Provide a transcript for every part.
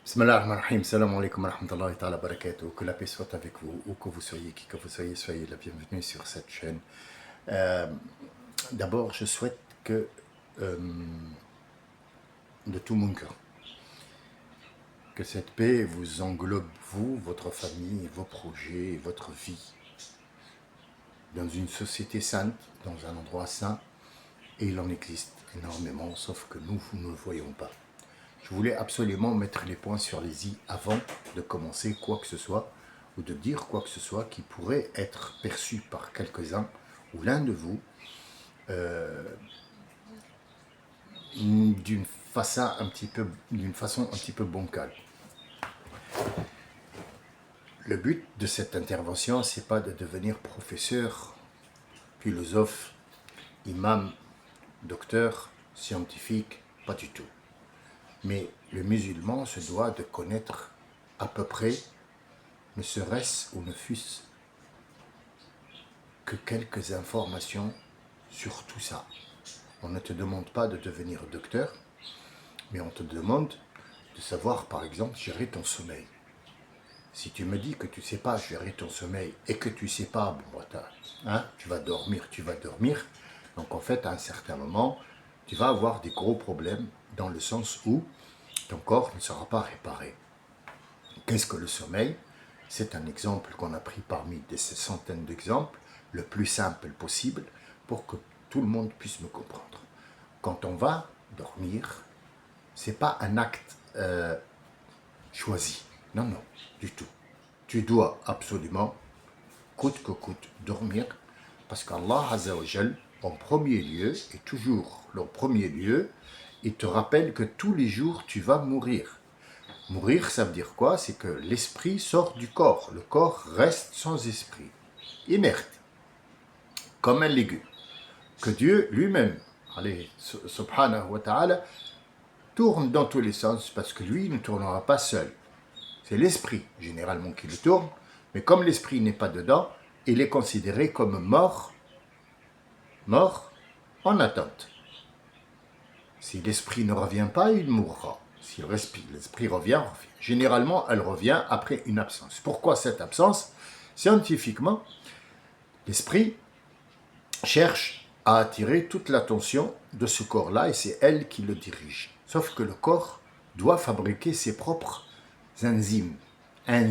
Bismillah ar-Rahman ar-Rahim, salam alaikum wa rahmatullahi ta'ala barakatuh, que la paix soit avec vous, où que vous soyez, qui que vous soyez, soyez la bienvenue sur cette chaîne. Euh, D'abord, je souhaite que, de tout mon cœur, que cette paix vous englobe, vous, votre famille, vos projets, votre vie, dans une société sainte, dans un endroit saint, et il en existe énormément, sauf que nous ne le voyons pas. Je voulais absolument mettre les points sur les i avant de commencer quoi que ce soit, ou de dire quoi que ce soit qui pourrait être perçu par quelques-uns, ou l'un de vous, d'une façon un petit peu bancale. Le but de cette intervention, c'est pas de devenir professeur, philosophe, imam, docteur, scientifique, pas du tout. Mais le musulman se doit de connaître à peu près, ne serait-ce ou ne fût-ce que quelques informations sur tout ça. On ne te demande pas de devenir docteur, mais on te demande de savoir, par exemple, gérer ton sommeil. Si tu me dis que tu ne sais pas gérer ton sommeil et que tu ne sais pas, bon, tu vas dormir, donc en fait, à un certain moment, tu vas avoir des gros problèmes dans le sens où ton corps ne sera pas réparé. Qu'est-ce que le sommeil? C'est un exemple qu'on a pris parmi des centaines d'exemples, le plus simple possible, pour que tout le monde puisse me comprendre. Quand on va dormir, ce n'est pas un acte choisi. Non, non, du tout. Tu dois absolument, coûte que coûte, dormir, parce qu'Allah Azza wa Jal, en premier lieu, et toujours en premier lieu, il te rappelle que tous les jours tu vas mourir. Mourir, ça veut dire quoi? C'est que l'esprit sort du corps. Le corps reste sans esprit, inerte, comme un légume. Que Dieu lui-même, subhanahu wa ta'ala, tourne dans tous les sens parce que lui ne tournera pas seul. C'est l'esprit, généralement, qui le tourne. Mais comme l'esprit n'est pas dedans, il est considéré comme mort en attente. Si l'esprit ne revient pas, il mourra. Si l'esprit revient. Généralement, elle revient après une absence. Pourquoi cette absence? Scientifiquement, l'esprit cherche à attirer toute l'attention de ce corps-là et c'est elle qui le dirige. Sauf que le corps doit fabriquer ses propres enzymes, les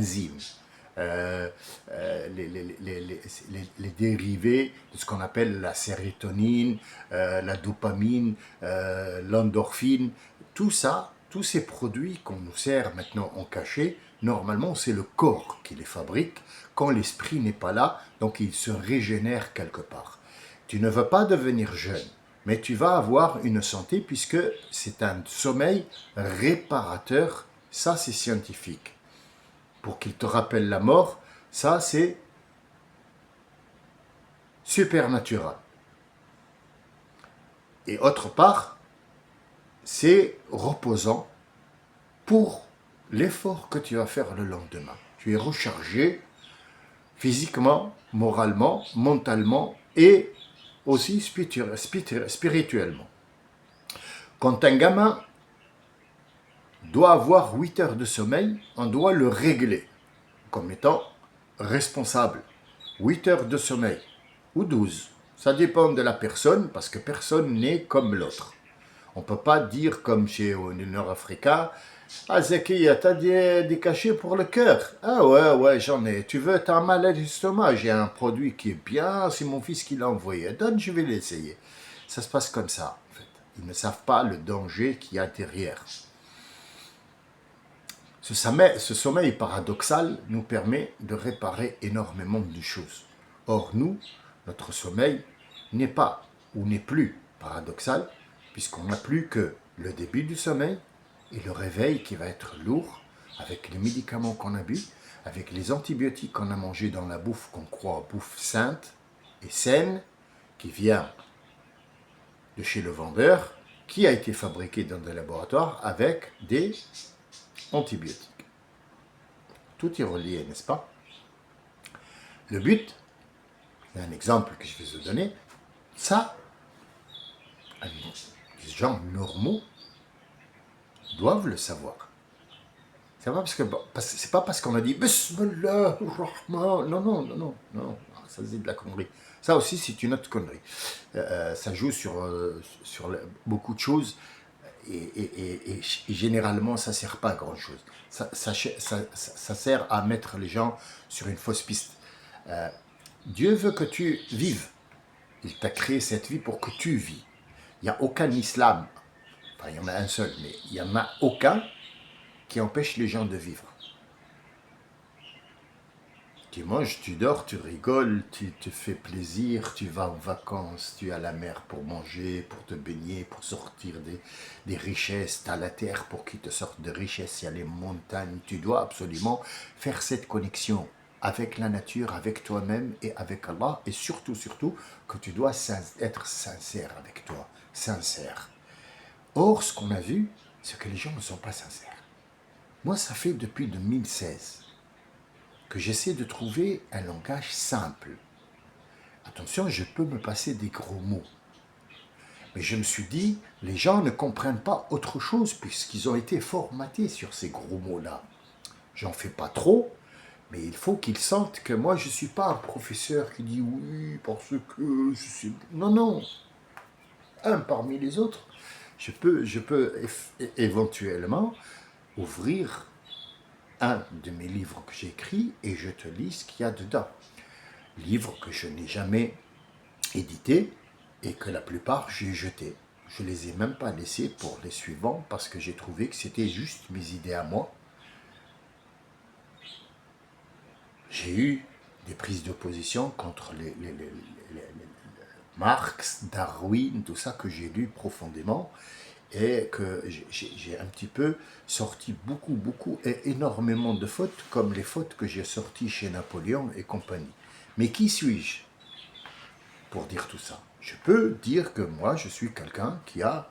dérivés de ce qu'on appelle la sérotonine, la dopamine, l'endorphine, tout ça, tous ces produits qu'on nous sert maintenant en cachet, normalement c'est le corps qui les fabrique quand l'esprit n'est pas là, donc il se régénère quelque part. Tu ne veux pas devenir jeune, mais tu vas avoir une santé puisque c'est un sommeil réparateur, ça c'est scientifique. Pour qu'il te rappelle la mort, ça c'est supernatural. Et autre part, c'est reposant pour l'effort que tu vas faire le lendemain. Tu es rechargé physiquement, moralement, mentalement et aussi spirituellement. Quand un gamin doit avoir 8 heures de sommeil, on doit le régler comme étant responsable. 8 heures de sommeil ou 12. Ça dépend de la personne parce que personne n'est comme l'autre. On ne peut pas dire comme chez les Nord-Africains, ah Zakiya, t'as des cachets pour le cœur. Ah ouais, j'en ai. Tu veux, t'as un mal à l'estomac. J'ai un produit qui est bien, c'est mon fils qui l'a envoyé. Donne, je vais l'essayer. Ça se passe comme ça, en fait. Ils ne savent pas le danger qu'il y a derrière. Ce sommeil paradoxal nous permet de réparer énormément de choses. Or, nous, notre sommeil n'est pas ou n'est plus paradoxal, puisqu'on n'a plus que le début du sommeil et le réveil qui va être lourd avec les médicaments qu'on a bu, avec les antibiotiques qu'on a mangés dans la bouffe qu'on croit bouffe sainte et saine, qui vient de chez le vendeur, qui a été fabriqué dans des laboratoires avec des antibiotiques. Tout est relié, n'est-ce pas? Le but, un exemple que je vais vous donner, ça, les gens normaux doivent le savoir. C'est pas c'est pas parce qu'on a dit Bismillah, Rahman. Non, non, non, non, non. Ça c'est de la connerie. Ça aussi, c'est une autre connerie. Ça joue beaucoup de choses et généralement, ça sert pas à grand chose. Ça sert à mettre les gens sur une fausse piste. Dieu veut que tu vives. Il t'a créé cette vie pour que tu vis. Il n'y a aucun islam, enfin il y en a un seul, mais il n'y en a aucun qui empêche les gens de vivre. Tu manges, tu dors, tu rigoles, tu te fais plaisir, tu vas en vacances, tu es à la mer pour manger, pour te baigner, pour sortir des richesses, tu as la terre pour qu'il te sorte de richesses, il y a les montagnes, tu dois absolument faire cette connexion avec la nature, avec toi-même et avec Allah, et surtout, surtout, que tu dois être sincère avec toi, sincère. Or, ce qu'on a vu, c'est que les gens ne sont pas sincères. Moi, ça fait depuis 2016 que j'essaie de trouver un langage simple. Attention, je peux me passer des gros mots. Mais je me suis dit, les gens ne comprennent pas autre chose puisqu'ils ont été formatés sur ces gros mots-là. J'en fais pas trop, mais il faut qu'ils sentent que moi, je ne suis pas un professeur qui dit oui, parce que je sais... Non, non. Un parmi les autres, je peux éventuellement ouvrir un de mes livres que j'ai écrit et je te lis ce qu'il y a dedans. Livres que je n'ai jamais édités et que la plupart j'ai jetés. Je ne les ai même pas laissés pour les suivants parce que j'ai trouvé que c'était juste mes idées à moi. J'ai eu des prises de position contre les Marx, Darwin, tout ça que j'ai lu profondément et que j'ai un petit peu sorti beaucoup et énormément de fautes comme les fautes que j'ai sorties chez Napoléon et compagnie. Mais qui suis-je pour dire tout ça? Je peux dire que moi je suis quelqu'un qui a...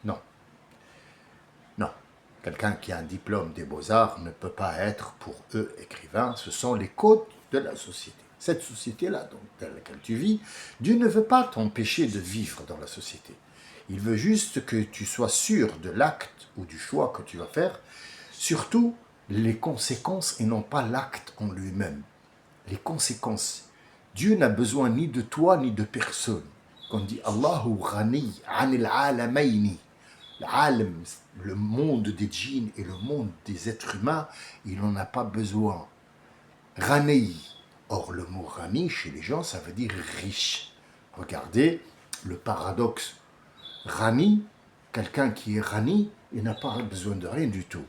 Non. Non. Quelqu'un qui a un diplôme des beaux-arts ne peut pas être pour eux écrivain. Ce sont les codes de la société. Cette société-là dans laquelle tu vis, Dieu ne veut pas t'empêcher de vivre dans la société. Il veut juste que tu sois sûr de l'acte ou du choix que tu vas faire, surtout les conséquences et non pas l'acte en lui-même. Les conséquences. Dieu n'a besoin ni de toi ni de personne. Quand on dit Allahu ghani anil alamayni, le monde des djinns et le monde des êtres humains, il n'en a pas besoin. Ghani. Or, le mot Rani, chez les gens, ça veut dire riche. Regardez le paradoxe. Rani, quelqu'un qui est Rani, il n'a pas besoin de rien du tout.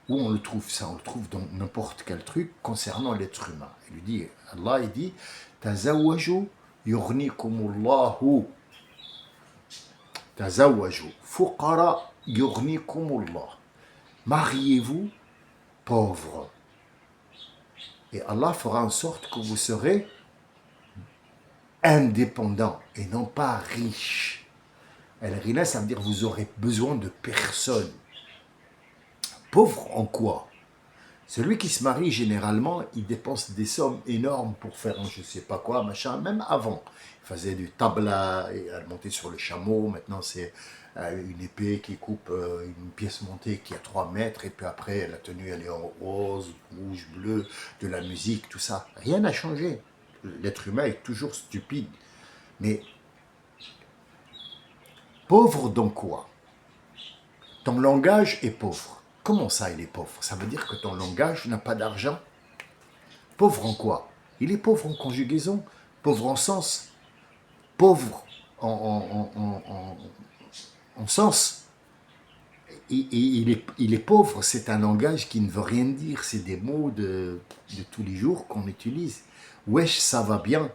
Où on le trouve ça? On le trouve dans n'importe quel truc concernant l'être humain. Il lui dit, Allah, il dit, Tazawwaju yughnikumullahu. Tazawwaju fuqara yughnikumullah. Mariez-vous, pauvres. Et Allah fera en sorte que vous serez indépendant et non pas riche. El-Ghina, ça veut dire que vous aurez besoin de personne. Pauvre en quoi? Celui qui se marie, généralement, il dépense des sommes énormes pour faire un je ne sais pas quoi, machin, même avant. Il faisait du tabla, et elle montait sur le chameau, maintenant c'est une épée qui coupe une pièce montée qui a 3 mètres, et puis après la tenue elle est en rose, rouge, bleu, de la musique, tout ça. Rien n'a changé. L'être humain est toujours stupide. Mais pauvre dans quoi? Ton langage est pauvre. Comment ça, il est pauvre? Ça veut dire que ton langage n'a pas d'argent? Pauvre en quoi? Il est pauvre en conjugaison, pauvre en sens, pauvre en sens. Il est pauvre, c'est un langage qui ne veut rien dire, c'est des mots de tous les jours qu'on utilise. Wesh, ça va bien,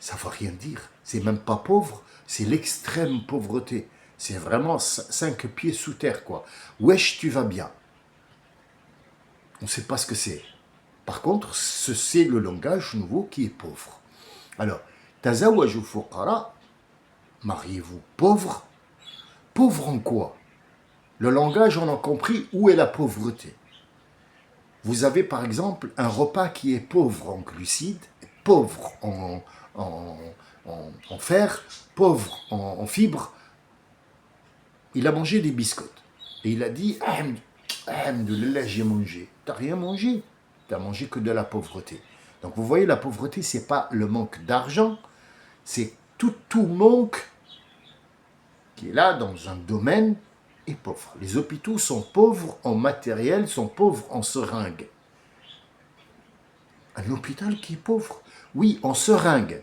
ça ne veut rien dire. C'est même pas pauvre, c'est l'extrême pauvreté. C'est vraiment 5 pieds sous terre, quoi. Wesh, tu vas bien. On ne sait pas ce que c'est. Par contre, c'est le langage nouveau qui est pauvre. Alors, tazawwaju fuqara, mariez-vous pauvre. Pauvre en quoi? Le langage, on a compris où est la pauvreté. Vous avez par exemple un repas qui est pauvre en glucides, pauvre en fer, pauvre en fibres. Il a mangé des biscottes. Et il a dit, Alhamdoulilah, j'ai mangé. Tu n'as rien mangé. Tu n'as mangé que de la pauvreté. Donc vous voyez, la pauvreté, ce n'est pas le manque d'argent, c'est tout manque qui est là dans un domaine est pauvre. Les hôpitaux sont pauvres en matériel, sont pauvres en seringues. Un hôpital qui est pauvre, oui, en seringues.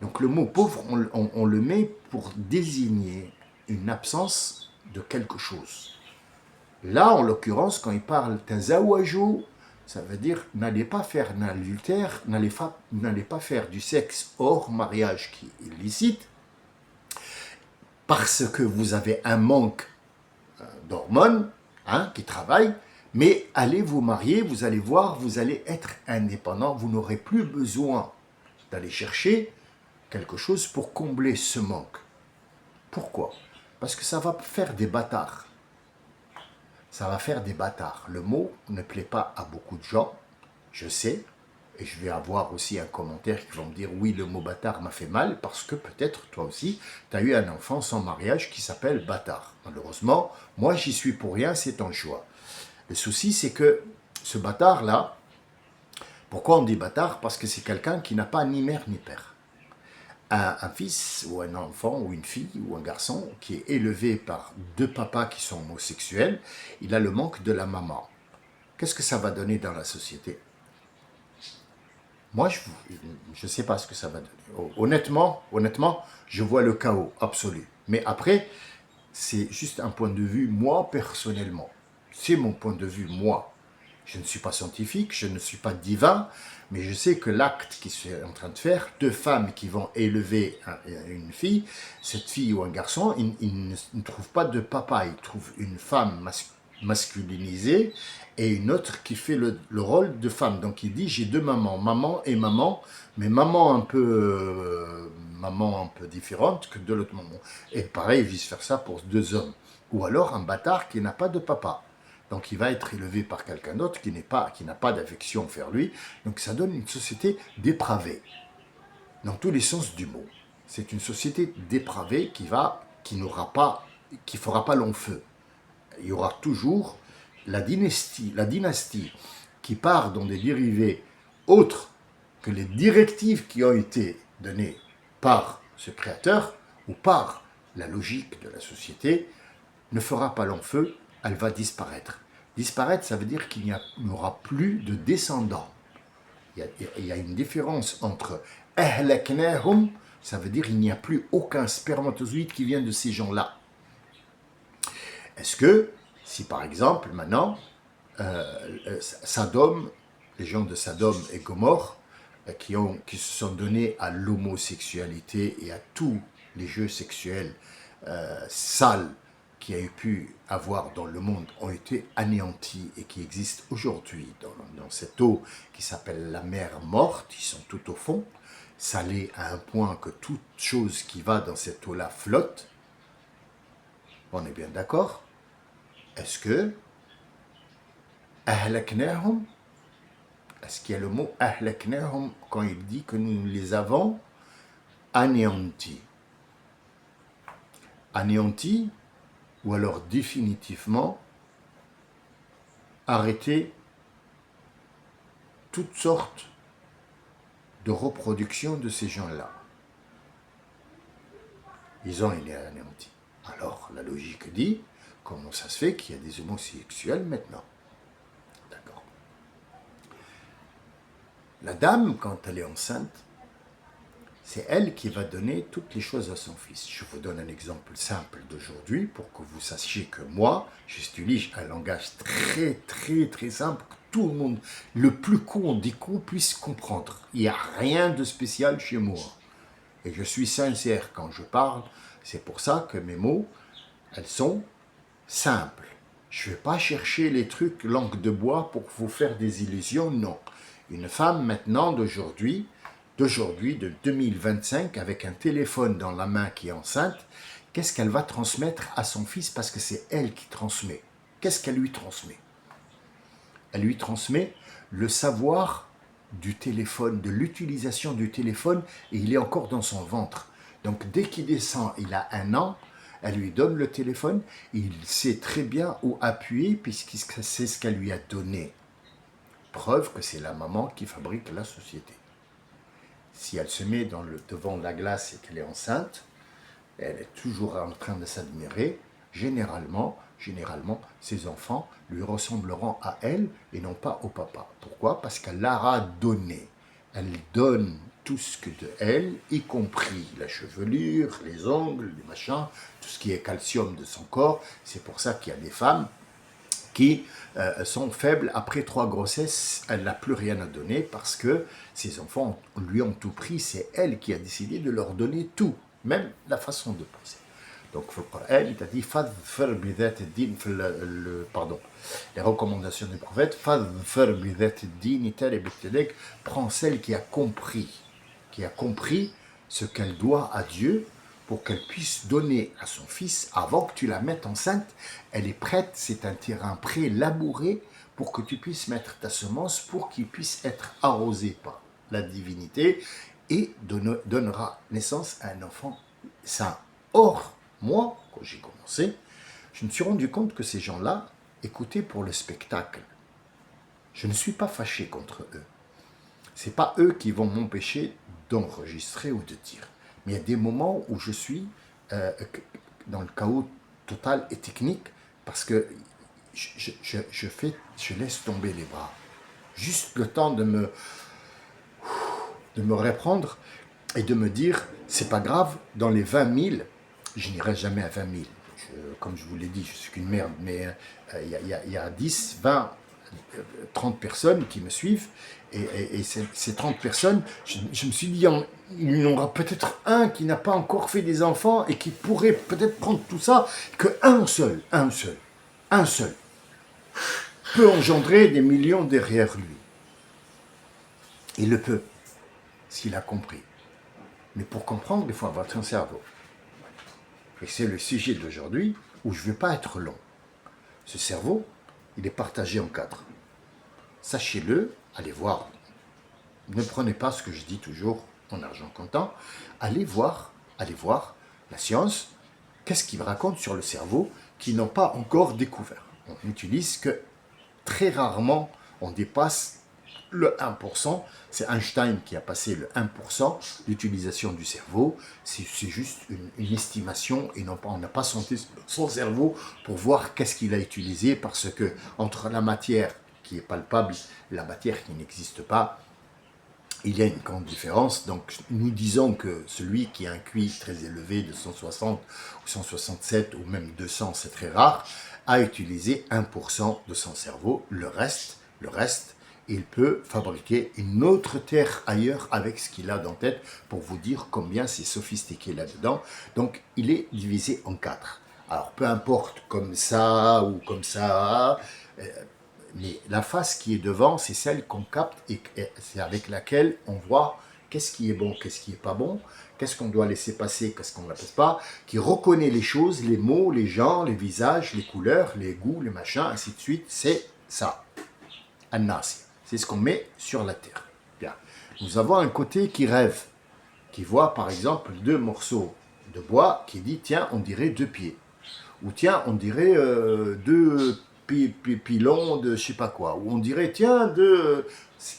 Donc le mot pauvre, on le met pour désigner une absence de quelque chose. Là, en l'occurrence, quand il parle d'un zawajou, ça veut dire n'allez pas faire un adultère, n'allez pas faire du sexe hors mariage qui est illicite, parce que vous avez un manque d'hormones qui travaillent, mais allez vous marier, vous allez voir, vous allez être indépendant, vous n'aurez plus besoin d'aller chercher quelque chose pour combler ce manque. Pourquoi? Parce que ça va faire des bâtards. Ça va faire des bâtards. Le mot ne plaît pas à beaucoup de gens, je sais, et je vais avoir aussi un commentaire qui va me dire oui, le mot bâtard m'a fait mal parce que peut-être toi aussi, tu as eu un enfant sans mariage qui s'appelle bâtard. Malheureusement, moi j'y suis pour rien, c'est ton choix. Le souci, c'est que ce bâtard-là, pourquoi on dit bâtard? Parce que c'est quelqu'un qui n'a pas ni mère ni père. Un fils ou un enfant ou une fille ou un garçon qui est élevé par deux papas qui sont homosexuels, il a le manque de la maman. Qu'est-ce que ça va donner dans la société? Moi, je ne sais pas ce que ça va donner. Honnêtement, je vois le chaos absolu. Mais après, c'est juste un point de vue, moi, personnellement. C'est mon point de vue, moi. Je ne suis pas scientifique, je ne suis pas divin, mais je sais que l'acte qu'ils sont en train de faire, deux femmes qui vont élever une fille, cette fille ou un garçon, ils ne trouvent pas de papa, ils trouvent une femme masculinisée et une autre qui fait le rôle de femme. Donc il dit, j'ai deux mamans, maman et maman, mais maman un peu différente que de l'autre maman. Et pareil, vice-versa pour deux hommes. Ou alors un bâtard qui n'a pas de papa. Donc il va être élevé par quelqu'un d'autre qui n'a pas d'affection envers lui. Donc ça donne une société dépravée, dans tous les sens du mot. C'est une société dépravée qui fera pas long feu. Il y aura toujours la dynastie qui part dans des dérivés autres que les directives qui ont été données par ce créateur ou par la logique de la société, ne fera pas long feu, elle va disparaître. Disparaître, ça veut dire qu'il n'y aura plus de descendants. Il y a une différence entre ahlaknahum, ça veut dire qu'il n'y a plus aucun spermatozoïde qui vient de ces gens-là. Est-ce que, si par exemple, maintenant, Sodome, les gens de Sodome et Gomorrhe, qui se sont donnés à l'homosexualité et à tous les jeux sexuels sales qu'il y a pu avoir dans le monde, ont été anéantis et qui existent aujourd'hui dans cette eau qui s'appelle la mer morte, ils sont tout au fond, salés à un point que toute chose qui va dans cette eau-là flotte. On est bien d'accord? Est-ce que ahlaknahum, est-ce qu'il y a le mot ahlaknahum quand il dit que nous les avons anéantis? Anéantis, ou alors définitivement arrêter toutes sortes de reproduction de ces gens-là. Ils ont été anéantis. Alors la logique dit, comment ça se fait qu'il y a des homosexuels maintenant? D'accord. La dame, quand elle est enceinte, c'est elle qui va donner toutes les choses à son fils. Je vous donne un exemple simple d'aujourd'hui pour que vous sachiez que moi, j'utilise un langage très simple que tout le monde, le plus con des cons, puisse comprendre. Il n'y a rien de spécial chez moi. Et je suis sincère quand je parle. C'est pour ça que mes mots, elles sont simples. Je ne vais pas chercher les trucs langue de bois pour vous faire des illusions, non. Une femme maintenant d'aujourd'hui, de 2025, avec un téléphone dans la main qui est enceinte, qu'est-ce qu'elle va transmettre à son fils parce que c'est elle qui transmet. Qu'est-ce qu'elle lui transmet? Elle lui transmet le savoir du téléphone, de l'utilisation du téléphone, et il est encore dans son ventre. Donc dès qu'il descend, il a 1 an, elle lui donne le téléphone, il sait très bien où appuyer puisqu'il sait ce qu'elle lui a donné. Preuve que c'est la maman qui fabrique la société. Si elle se met devant la glace et qu'elle est enceinte, elle est toujours en train de s'admirer, généralement, ses enfants lui ressembleront à elle et non pas au papa. Pourquoi? Parce qu'elle leur a donné. Elle donne tout ce que de elle, y compris la chevelure, les ongles, les machins, tout ce qui est calcium de son corps. C'est pour ça qu'il y a des femmes qui sont faibles après 3 grossesses, elle n'a plus rien à donner parce que ses enfants lui ont tout pris, c'est elle qui a décidé de leur donner tout, même la façon de penser. Donc le Coran, il a dit pardon, les recommandations du prophète, prends celle qui a compris ce qu'elle doit à Dieu pour qu'elle puisse donner à son fils avant que tu la mettes enceinte. Elle est prête, c'est un terrain prêt, labouré, pour que tu puisses mettre ta semence, pour qu'il puisse être arrosé par la divinité et donnera naissance à un enfant saint. Or, moi, quand j'ai commencé, je me suis rendu compte que ces gens-là écoutaient pour le spectacle. Je ne suis pas fâché contre eux. Ce n'est pas eux qui vont m'empêcher d'enregistrer ou de dire. Mais il y a des moments où je suis dans le chaos total et technique parce que je laisse tomber les bras. Juste le temps de me reprendre et de me dire, c'est pas grave, dans les 20 000, je n'irai jamais à 20 000. Comme je vous l'ai dit, je suis qu'une merde, mais il y a 10, 20, 30 personnes qui me suivent, et ces 30 personnes, je me suis dit, il y en aura peut-être un qui n'a pas encore fait des enfants et qui pourrait peut-être prendre tout ça, qu'un seul peut engendrer des millions derrière lui. Il le peut, s'il a compris. Mais pour comprendre, il faut avoir un cerveau. Et c'est le sujet d'aujourd'hui où je ne veux pas être long. Ce cerveau, il est partagé en 4. Sachez-le, allez voir. Ne prenez pas ce que je dis toujours en argent comptant. Allez voir la science, qu'est-ce qu'il raconte sur le cerveau qu'ils n'ont pas encore découvert. On n'utilise que très rarement, on dépasse le 1%, c'est Einstein qui a passé le 1% d'utilisation du cerveau, c'est juste une estimation et on n'a pas senti son cerveau pour voir qu'est-ce qu'il a utilisé parce que entre la matière qui est palpable et la matière qui n'existe pas, il y a une grande différence. Donc nous disons que celui qui a un QI très élevé de 160 ou 167 ou même 200, c'est très rare, a utilisé 1% de son cerveau. Le reste, il peut fabriquer une autre terre ailleurs avec ce qu'il a dans la tête pour vous dire combien c'est sophistiqué là-dedans. Donc, il est divisé en 4. Alors, peu importe, comme ça ou comme ça, mais la face qui est devant, c'est celle qu'on capte et c'est avec laquelle on voit qu'est-ce qui est bon, qu'est-ce qui n'est pas bon, qu'est-ce qu'on doit laisser passer, qu'est-ce qu'on ne laisse pas, qui reconnaît les choses, les mots, les genres, les visages, les couleurs, les goûts, les machins, ainsi de suite. C'est ça. An-Nasi. C'est ce qu'on met sur la terre. Bien. Nous avons un côté qui rêve, qui voit par exemple 2 morceaux de bois, qui dit tiens, on dirait 2 pieds. Ou tiens, on dirait 2 pilons de je sais pas quoi. Ou on dirait tiens, 2.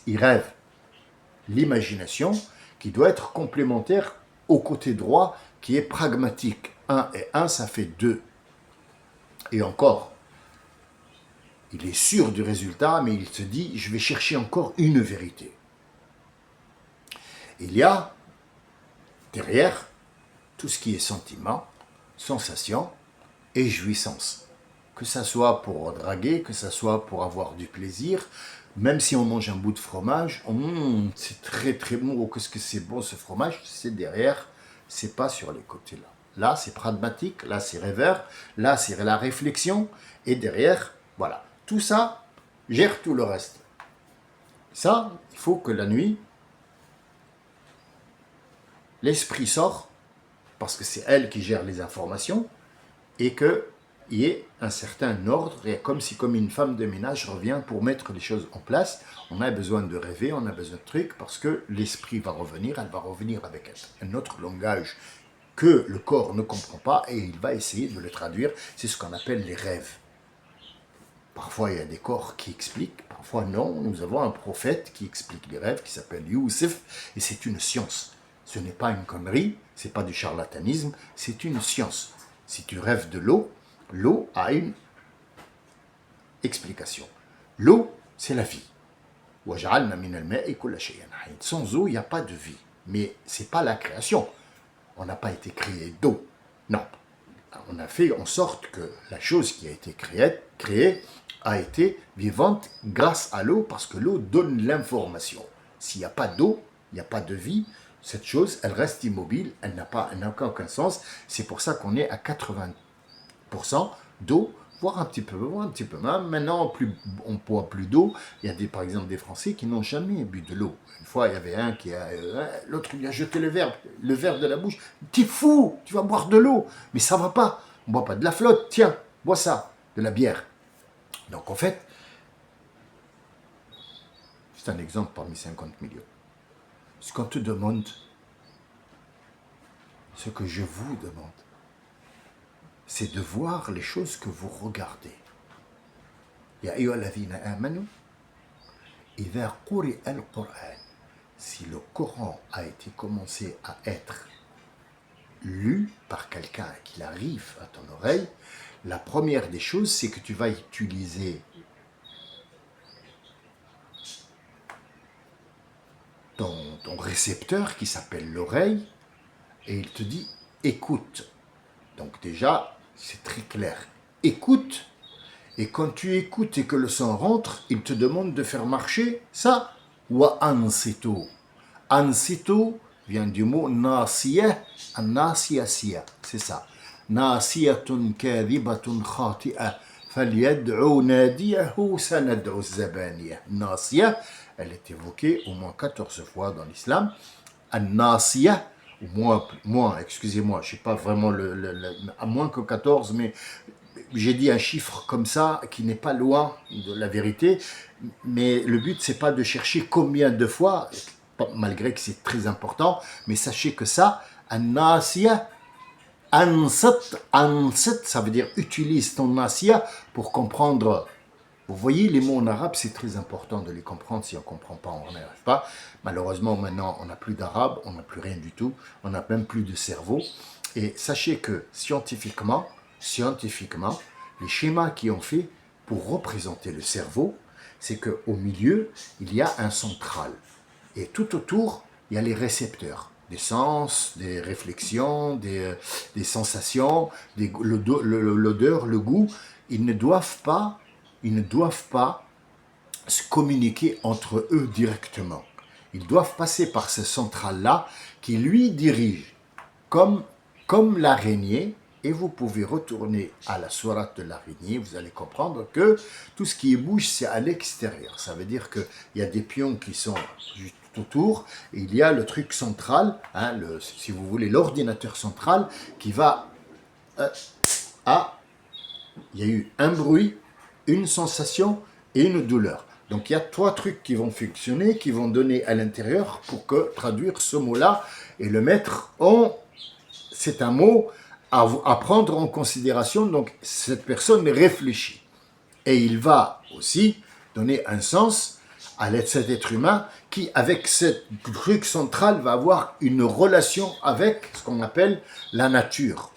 Il rêve. L'imagination qui doit être complémentaire au côté droit qui est pragmatique. 1 et 1, ça fait 2. Et encore. Il est sûr du résultat, mais il se dit, je vais chercher encore une vérité. Il y a derrière tout ce qui est sentiment, sensation et jouissance. Que ça soit pour draguer, que ça soit pour avoir du plaisir, même si on mange un bout de fromage, c'est très très bon, oh, qu'est-ce que c'est bon ce fromage, c'est derrière, c'est pas sur les côtés là. Là c'est pragmatique, là c'est rêveur, là c'est la réflexion, et derrière, voilà. Tout ça gère tout le reste. Ça, il faut que la nuit, l'esprit sort, parce que c'est elle qui gère les informations, et qu'il y ait un certain ordre, et comme une femme de ménage revient pour mettre les choses en place. On a besoin de rêver, on a besoin de trucs, parce que l'esprit va revenir, elle va revenir avec un autre langage que le corps ne comprend pas et il va essayer de le traduire. C'est ce qu'on appelle les rêves. Parfois, il y a des corps qui expliquent, parfois non. Nous avons un prophète qui explique les rêves, qui s'appelle Youssef, et c'est une science. Ce n'est pas une connerie, ce n'est pas du charlatanisme, c'est une science. Si tu rêves de l'eau, l'eau a une explication. L'eau, c'est la vie. Sans eau, il n'y a pas de vie. Mais ce n'est pas la création. On n'a pas été créé d'eau. Non. On a fait en sorte que la chose qui a été créée a été vivante grâce à l'eau, parce que l'eau donne l'information. S'il n'y a pas d'eau, il n'y a pas de vie. Cette chose, elle reste immobile, elle n'a aucun sens. C'est pour ça qu'on est à 80% d'eau, voire un petit peu moins. Maintenant, on ne boit plus d'eau. Il y a par exemple des Français qui n'ont jamais bu de l'eau. Une fois, il y avait l'autre il a jeté le verre de la bouche. T'es fou, tu vas boire de l'eau. Mais ça va pas. On ne boit pas de la flotte. Tiens, bois ça, de la bière. Donc en fait, c'est un exemple parmi 50 millions. Ce qu'on te demande, ce que je vous demande, c'est de voir les choses que vous regardez. Ya ayyuhalladhina amanu, idha quri'a al-Qur'an, si le Coran a été commencé à être lu par quelqu'un qu'il arrive à ton oreille, la première des choses, c'est que tu vas utiliser ton récepteur qui s'appelle l'oreille, et il te dit écoute. Donc déjà, c'est très clair. Écoute, et quand tu écoutes et que le son rentre, il te demande de faire marcher ça. Wa ansitu. Ansitu vient du mot nasiya, an-nasiyasiya, c'est ça. Nasiyatun kadhibatun khati'a, falyad'u nadiyahu sanad'u az-zabaniya. Nasiya, elle est évoquée au moins 14 fois dans l'islam. An-nasiya, moins, excusez-moi, je ne sais pas vraiment à moins que 14, mais j'ai dit un chiffre comme ça qui n'est pas loin de la vérité, mais le but c'est pas de chercher combien de fois, malgré que c'est très important, mais sachez que ça, an-nasiya, ansat, ça veut dire utilise ton nasiya pour comprendre. Vous voyez, les mots en arabe, c'est très important de les comprendre. Si on ne comprend pas, on n'y arrive pas. Malheureusement, maintenant, on n'a plus d'arabe, on n'a plus rien du tout, on n'a même plus de cerveau. Et sachez que scientifiquement, les schémas qui ont fait pour représenter le cerveau, c'est qu'au milieu, il y a un central. Et tout autour, il y a les récepteurs, des sens, des réflexions, des sensations, l'odeur, le goût. Ils ne doivent pas se communiquer entre eux directement. Ils doivent passer par ce central-là qui lui dirige comme l'araignée. Et vous pouvez retourner à la sourate de l'araignée, vous allez comprendre que tout ce qui bouge, c'est à l'extérieur. Ça veut dire qu'il y a des pions qui sont juste autour, et il y a le truc central, si vous voulez, l'ordinateur central, qui va il y a eu un bruit, une sensation et une douleur. Donc il y a 3 trucs qui vont fonctionner, qui vont donner à l'intérieur pour traduire ce mot-là et le mettre en... C'est un mot à prendre en considération, donc cette personne réfléchit. Et il va aussi donner un sens à cet être humain qui, avec ce truc central, va avoir une relation avec ce qu'on appelle la nature.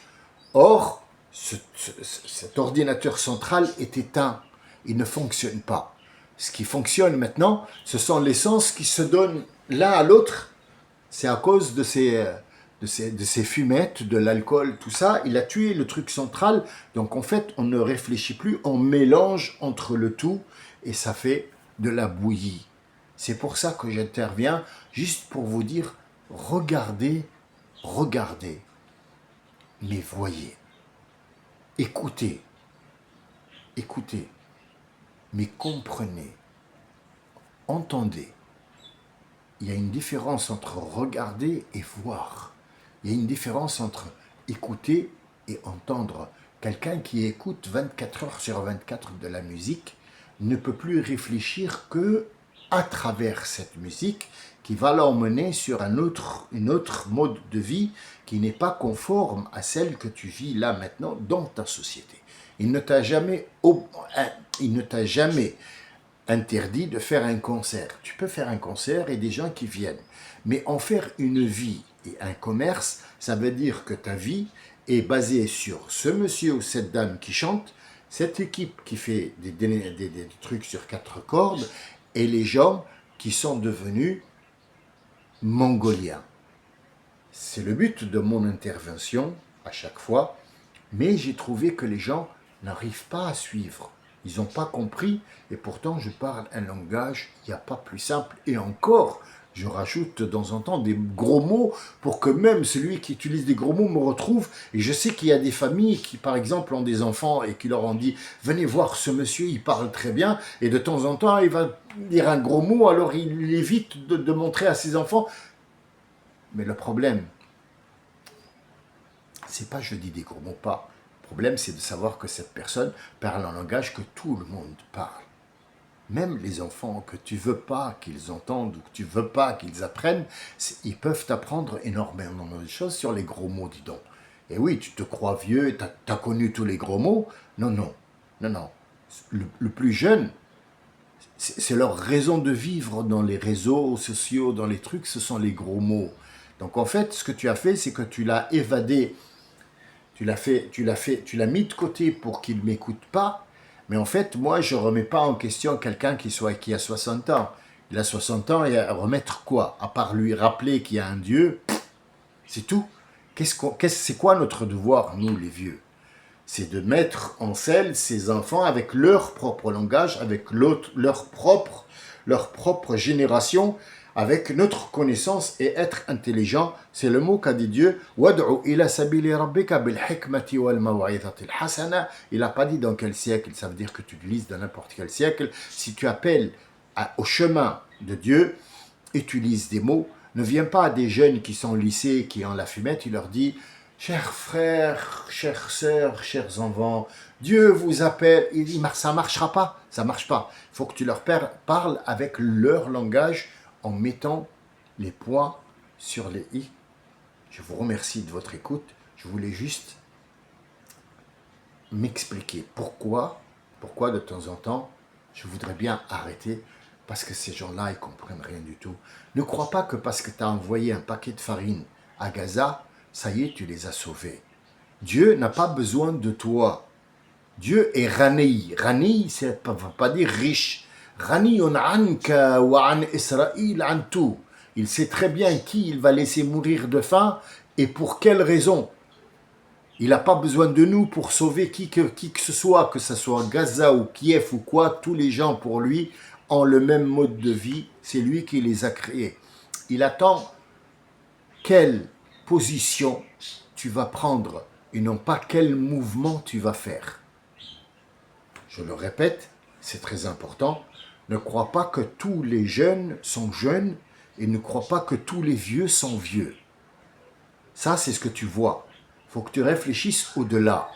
Or, cet ordinateur central est éteint, il ne fonctionne pas. Ce qui fonctionne maintenant, ce sont les sens qui se donnent l'un à l'autre. C'est à cause de ces fumettes, de l'alcool, tout ça. Il a tué le truc central. Donc en fait, on ne réfléchit plus, on mélange entre le tout et ça fait de la bouillie. C'est pour ça que j'interviens, juste pour vous dire, regardez, mais voyez. Écoutez, mais comprenez, entendez. Il y a une différence entre regarder et voir. Il y a une différence entre écouter et entendre. Quelqu'un qui écoute 24 heures sur 24 de la musique ne peut plus réfléchir que à travers cette musique qui va l'emmener sur une autre mode de vie qui n'est pas conforme à celle que tu vis là maintenant dans ta société. Il ne t'a jamais interdit de faire un concert. Tu peux faire un concert et des gens qui viennent. Mais en faire une vie et un commerce, ça veut dire que ta vie est basée sur ce monsieur ou cette dame qui chante, cette équipe qui fait des trucs sur 4 cordes et les gens qui sont devenus mongoliens. C'est le but de mon intervention à chaque fois, mais j'ai trouvé que les gens n'arrivent pas à suivre. Ils n'ont pas compris et pourtant je parle un langage, il n'y a pas plus simple. Et encore, je rajoute de temps en temps des gros mots pour que même celui qui utilise des gros mots me retrouve. Et je sais qu'il y a des familles qui, par exemple, ont des enfants et qui leur ont dit « Venez voir ce monsieur, il parle très bien. » Et de temps en temps, il va dire un gros mot, alors il évite de montrer à ses enfants. Mais le problème, c'est pas je dis des gros mots, pas. Le problème, c'est de savoir que cette personne parle un langage que tout le monde parle. Même les enfants que tu veux pas qu'ils entendent ou que tu veux pas qu'ils apprennent, ils peuvent apprendre énormément de choses sur les gros mots, dis donc. Et oui, tu te crois vieux, tu as connu tous les gros mots. Non, non, non, non. Le plus jeune, c'est leur raison de vivre dans les réseaux sociaux, dans les trucs, ce sont les gros mots. Donc en fait, ce que tu as fait, c'est que tu l'as évadé, tu l'as mis de côté pour qu'il ne m'écoute pas. Mais en fait, moi, je ne remets pas en question quelqu'un qui a 60 ans. Il a 60 ans et à remettre quoi? À part lui rappeler qu'il y a un Dieu, c'est tout. C'est quoi notre devoir, nous, les vieux? C'est de mettre en selle ces enfants avec leur propre langage, avec leur propre génération, avec notre connaissance et être intelligent. C'est le mot qu'a dit Dieu. وَادْعُ إِلَى سَبِيلِ رَبِّكَ بِالْحِكْمَةِ وَالْمَوْعِظَةِ الْحَسَنَةِ. Il n'a pas dit dans quel siècle, ça veut dire que tu le lises dans n'importe quel siècle. Si tu appelles au chemin de Dieu, utilise des mots. Ne viens pas à des jeunes qui sont au lycée, qui ont la fumette, il leur dit « Chers frères, chères sœurs, chers enfants, Dieu vous appelle. » Il dit « Ça ne marchera pas, ça ne marche pas. » Il faut que tu leur parles avec leur langage, en mettant les points sur les i. Je vous remercie de votre écoute. Je voulais juste m'expliquer pourquoi de temps en temps, je voudrais bien arrêter, parce que ces gens-là, ils ne comprennent rien du tout. Ne crois pas que parce que tu as envoyé un paquet de farine à Gaza, ça y est, tu les as sauvés. Dieu n'a pas besoin de toi. Dieu est Rani. Rani, ça ne veut pas dire riche. Ghaniyun anka wa an Israël an tout. Il sait très bien qui il va laisser mourir de faim et pour quelle raison. Il n'a pas besoin de nous pour sauver qui que ce soit Gaza ou Kiev ou quoi. Tous les gens pour lui ont le même mode de vie. C'est lui qui les a créés. Il attend quelle position tu vas prendre et non pas quel mouvement tu vas faire. Je le répète, c'est très important. Ne crois pas que tous les jeunes sont jeunes et ne crois pas que tous les vieux sont vieux. Ça, c'est ce que tu vois. Il faut que tu réfléchisses au-delà.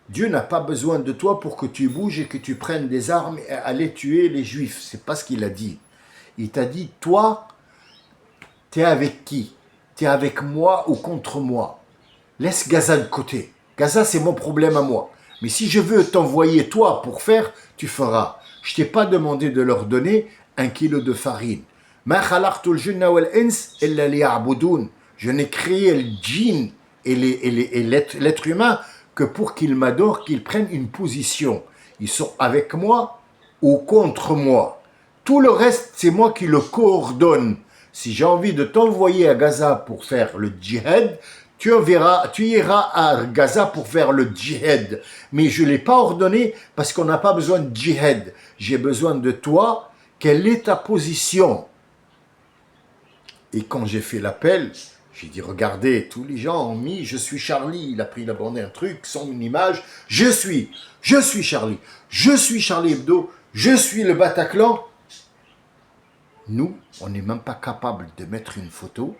Dieu n'a pas besoin de toi pour que tu bouges et que tu prennes des armes et aller tuer les juifs. C'est pas ce qu'il a dit. Il t'a dit, toi, tu es avec qui? Tu es avec moi ou contre moi? Laisse Gaza de côté. Gaza, c'est mon problème à moi. Mais si je veux t'envoyer toi pour faire, tu feras. Je ne t'ai pas demandé de leur donner 1 kilo de farine. Je n'ai créé le djinn et l'être humain que pour qu'ils m'adorent, qu'ils prennent une position. Ils sont avec moi ou contre moi. Tout le reste, c'est moi qui le coordonne. Si j'ai envie de t'envoyer à Gaza pour faire le djihad, tu iras à Gaza pour faire le djihad. Mais je ne l'ai pas ordonné parce qu'on n'a pas besoin de djihad. J'ai besoin de toi. Quelle est ta position? Et quand j'ai fait l'appel, j'ai dit, regardez, tous les gens ont mis, je suis Charlie. Il a pris la bande un truc, son image. Je suis Charlie. Je suis Charlie Hebdo. Je suis le Bataclan. Nous, on n'est même pas capable de mettre une photo,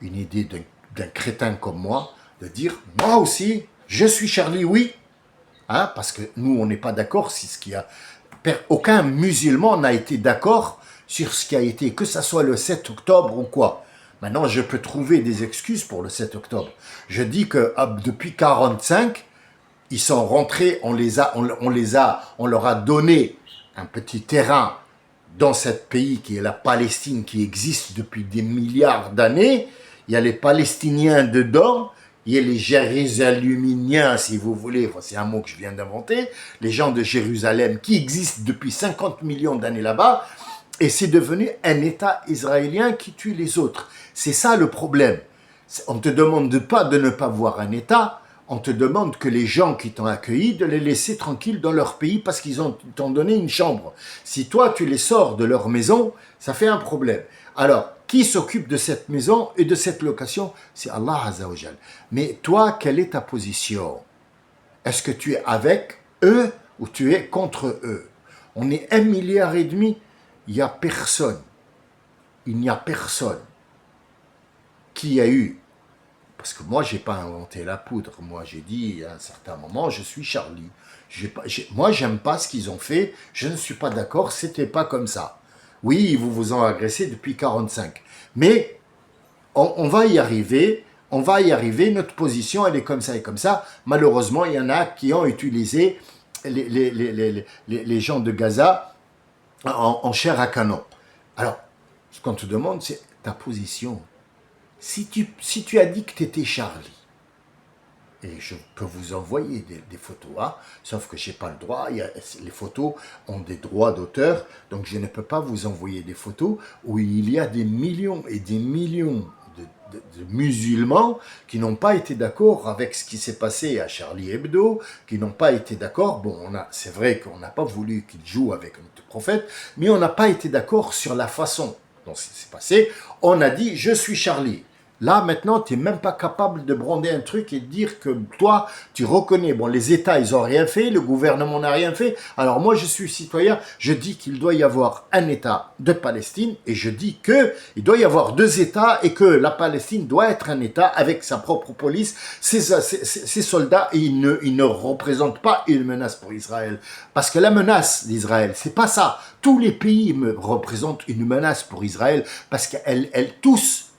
une idée d'un crétin comme moi, de dire, moi aussi, je suis Charlie, oui. Hein, parce que nous, on n'est pas d'accord si ce qu'il y a. aucun musulman n'a été d'accord sur ce qui a été, que ça soit le 7 octobre ou quoi. Maintenant, je peux trouver des excuses pour le 7 octobre. Je dis que depuis 45, ils sont rentrés, on leur a donné un petit terrain dans ce pays qui est la Palestine, qui existe depuis des milliards d'années. Il y a les Palestiniens dedans, il y a les Jérusalemiens, si vous voulez, c'est un mot que je viens d'inventer, les gens de Jérusalem qui existent depuis 50 millions d'années là-bas, et c'est devenu un État israélien qui tue les autres. C'est ça le problème. On ne te demande pas de ne pas voir un État, on te demande que les gens qui t'ont accueilli, de les laisser tranquilles dans leur pays parce qu'ils t'ont donné une chambre. Si toi, tu les sors de leur maison, ça fait un problème. Alors, qui s'occupe de cette maison et de cette location? C'est Allah Azza wa Jal. Mais toi, quelle est ta position? Est-ce que tu es avec eux ou tu es contre eux? On est 1,5 milliard. Il n'y a personne. Il n'y a personne qui a eu. Parce que moi, je n'ai pas inventé la poudre. Moi, j'ai dit à un certain moment, je suis Charlie. Moi, j'aime pas ce qu'ils ont fait. Je ne suis pas d'accord. C'était pas comme ça. Oui, ils vous ont agressé depuis 45. Mais on va y arriver. On va y arriver. Notre position, elle est comme ça et comme ça. Malheureusement, il y en a qui ont utilisé les gens de Gaza en chair à canon. Alors, ce qu'on te demande, c'est ta position. Si tu as dit que tu étais Charlie, et je peux vous envoyer des photos, hein, sauf que je n'ai pas le droit, les photos ont des droits d'auteur, donc je ne peux pas vous envoyer des photos où il y a des millions et des millions de musulmans qui n'ont pas été d'accord avec ce qui s'est passé à Charlie Hebdo, qui n'ont pas été d'accord. Bon, c'est vrai qu'on n'a pas voulu qu'il joue avec notre prophète, mais on n'a pas été d'accord sur la façon dont ça s'est passé. On a dit « je suis Charlie ». Là, maintenant, tu n'es même pas capable de brander un truc et de dire que toi, tu reconnais. Bon, les États, ils n'ont rien fait, le gouvernement n'a rien fait. Alors moi, je suis citoyen, je dis qu'il doit y avoir un État de Palestine et je dis qu'il doit y avoir 2 États et que la Palestine doit être un État avec sa propre police, ses soldats, et ils ne représentent pas une menace pour Israël. Parce que la menace d'Israël, c'est pas ça. Tous les pays représentent une menace pour Israël parce qu'elles tous,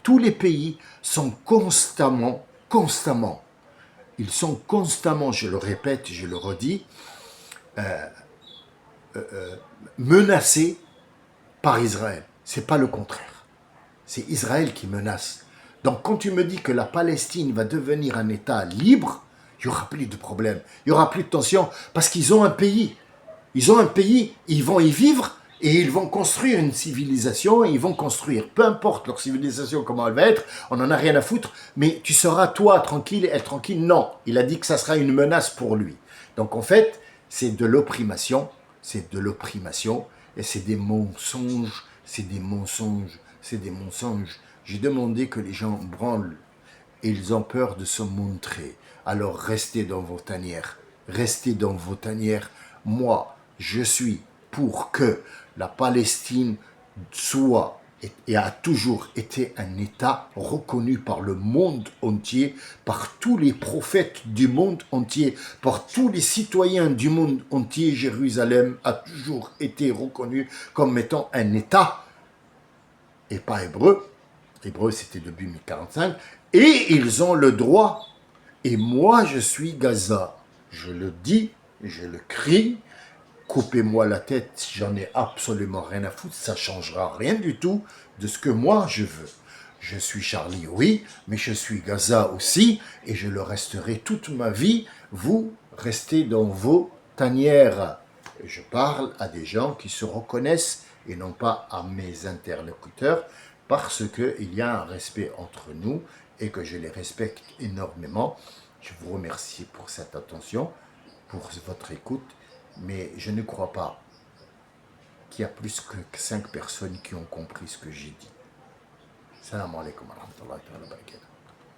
tous les pays sont constamment, ils sont constamment, je le répète, je le redis, menacés par Israël. C'est pas le contraire. C'est Israël qui menace. Donc quand tu me dis que la Palestine va devenir un État libre, il n'y aura plus de problème, il n'y aura plus de tension, parce qu'ils ont un pays. Ils ont un pays, ils vont y vivre, et ils vont construire une civilisation, et ils vont construire, peu importe leur civilisation, comment elle va être, on n'en a rien à foutre, mais tu seras toi tranquille, elle tranquille, non. Il a dit que ça sera une menace pour lui. Donc en fait, c'est de l'opprimation, et c'est des mensonges, J'ai demandé que les gens branlent, et ils ont peur de se montrer. Alors restez dans vos tanières, Moi, je suis pour que la Palestine soit et a toujours été un État reconnu par le monde entier, par tous les prophètes du monde entier, par tous les citoyens du monde entier. Jérusalem a toujours été reconnu comme étant un État et pas hébreu. Hébreu, c'était depuis 1045. Et ils ont le droit. Et moi, je suis Gaza. Je le dis, je le crie. Coupez-moi la tête, j'en ai absolument rien à foutre, ça ne changera rien du tout de ce que moi je veux. Je suis Charlie, oui, mais je suis Gaza aussi, et je le resterai toute ma vie. Vous restez dans vos tanières. Je parle à des gens qui se reconnaissent et non pas à mes interlocuteurs, parce qu'il y a un respect entre nous et que je les respecte énormément. Je vous remercie pour cette attention, pour votre écoute. Mais je ne crois pas qu'il y a plus que 5 personnes qui ont compris ce que j'ai dit. Salam alaikum wa rahmatullahi wa barakatuh.